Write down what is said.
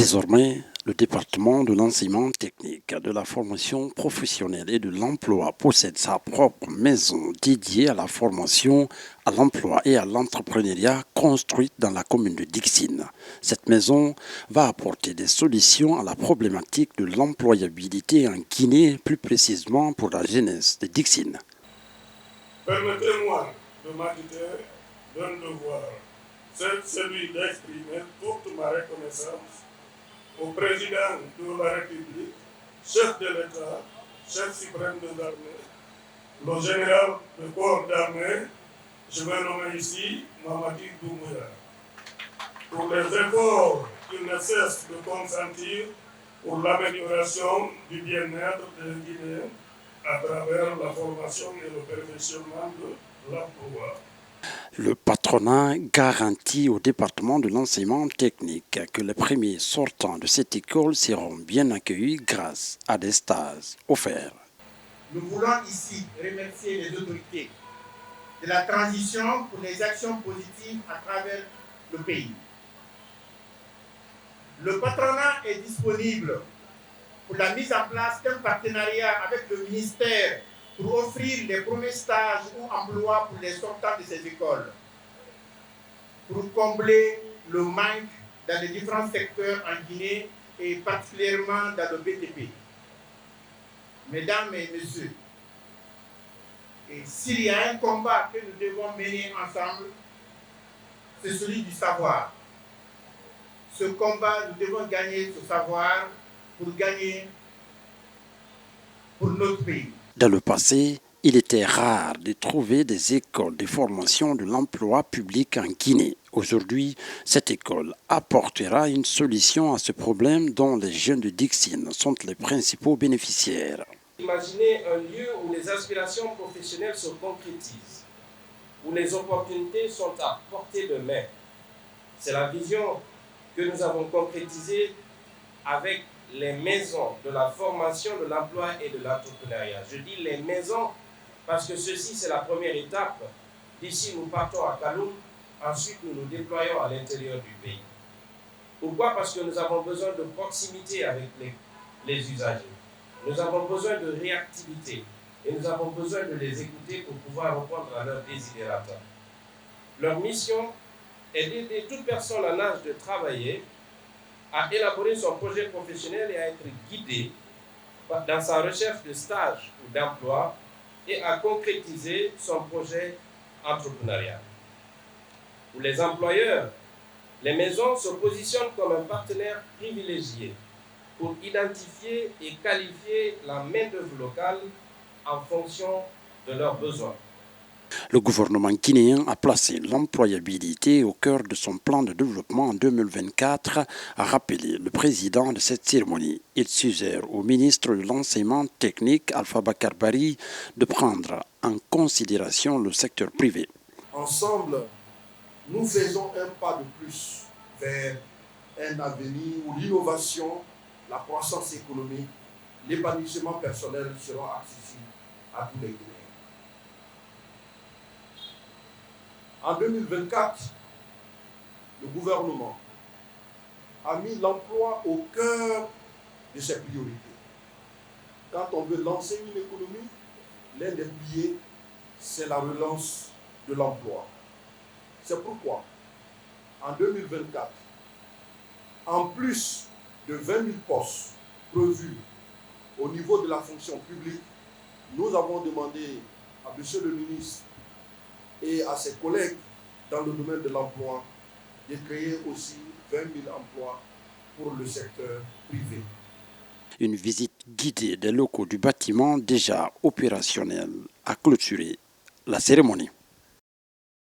Désormais, le département de l'enseignement technique, de la formation professionnelle et de l'emploi possède sa propre maison dédiée à la formation, à l'emploi et à l'entrepreneuriat construite dans la commune de Dixine. Cette maison va apporter des solutions à la problématique de l'employabilité en Guinée, plus précisément pour la jeunesse de Dixine. Permettez-moi de m'acquitter d'un devoir, c'est celui d'exprimer toute ma reconnaissance au président de la République, chef de l'État, chef suprême des armées, le général de corps d'armée, je vais nommer ici Mamadi Doumbouya, pour les efforts qu'il ne cesse de consentir pour l'amélioration du bien-être des Guinéens à travers la formation et le perfectionnement de l'emploi. Le patronat garantit au département de l'enseignement technique que les premiers sortants de cette école seront bien accueillis grâce à des stages offerts. Nous voulons ici remercier les autorités de la transition pour les actions positives à travers le pays. Le patronat est disponible pour la mise en place d'un partenariat avec le ministère pour offrir les premiers stages ou emplois pour les sortants de ces écoles, pour combler le manque dans les différents secteurs en Guinée et particulièrement dans le BTP. Mesdames et messieurs, et s'il y a un combat que nous devons mener ensemble, c'est celui du savoir. Ce combat, nous devons gagner ce savoir pour gagner pour notre pays. Dans le passé, il était rare de trouver des écoles de formation de l'emploi public en Guinée. Aujourd'hui, cette école apportera une solution à ce problème dont les jeunes de Dixine sont les principaux bénéficiaires. Imaginez un lieu où les aspirations professionnelles se concrétisent, où les opportunités sont à portée de main. C'est la vision que nous avons concrétisée avec les maisons de la formation, de l'emploi et de l'entrepreneuriat. Je dis les maisons parce que ceci, c'est la première étape. D'ici, nous partons à Kaloum, ensuite nous nous déployons à l'intérieur du pays. Pourquoi? Parce que nous avons besoin de proximité avec les usagers. Nous avons besoin de réactivité et nous avons besoin de les écouter pour pouvoir répondre à leurs desiderata. Leur mission est d'aider toute personne en âge de travailler à élaborer son projet professionnel et à être guidé dans sa recherche de stage ou d'emploi et à concrétiser son projet entrepreneurial. Pour les employeurs, les maisons se positionnent comme un partenaire privilégié pour identifier et qualifier la main-d'œuvre locale en fonction de leurs besoins. Le gouvernement guinéen a placé l'employabilité au cœur de son plan de développement en 2024, a rappelé le président de cette cérémonie. Il suggère au ministre de l'enseignement technique, Alpha Bakar Bari, de prendre en considération le secteur privé. Ensemble, nous faisons un pas de plus vers un avenir où l'innovation, la croissance économique, l'épanouissement personnel seront accessibles à tous les Guinéens. En 2024, le gouvernement a mis l'emploi au cœur de ses priorités. Quand on veut lancer une économie, l'un des piliers, c'est la relance de l'emploi. C'est pourquoi, en 2024, en plus de 20 000 postes prévus au niveau de la fonction publique, nous avons demandé à M. le ministre et à ses collègues dans le domaine de l'emploi de créer aussi 20 000 emplois pour le secteur privé. Une visite guidée des locaux du bâtiment déjà opérationnel a clôturé la cérémonie.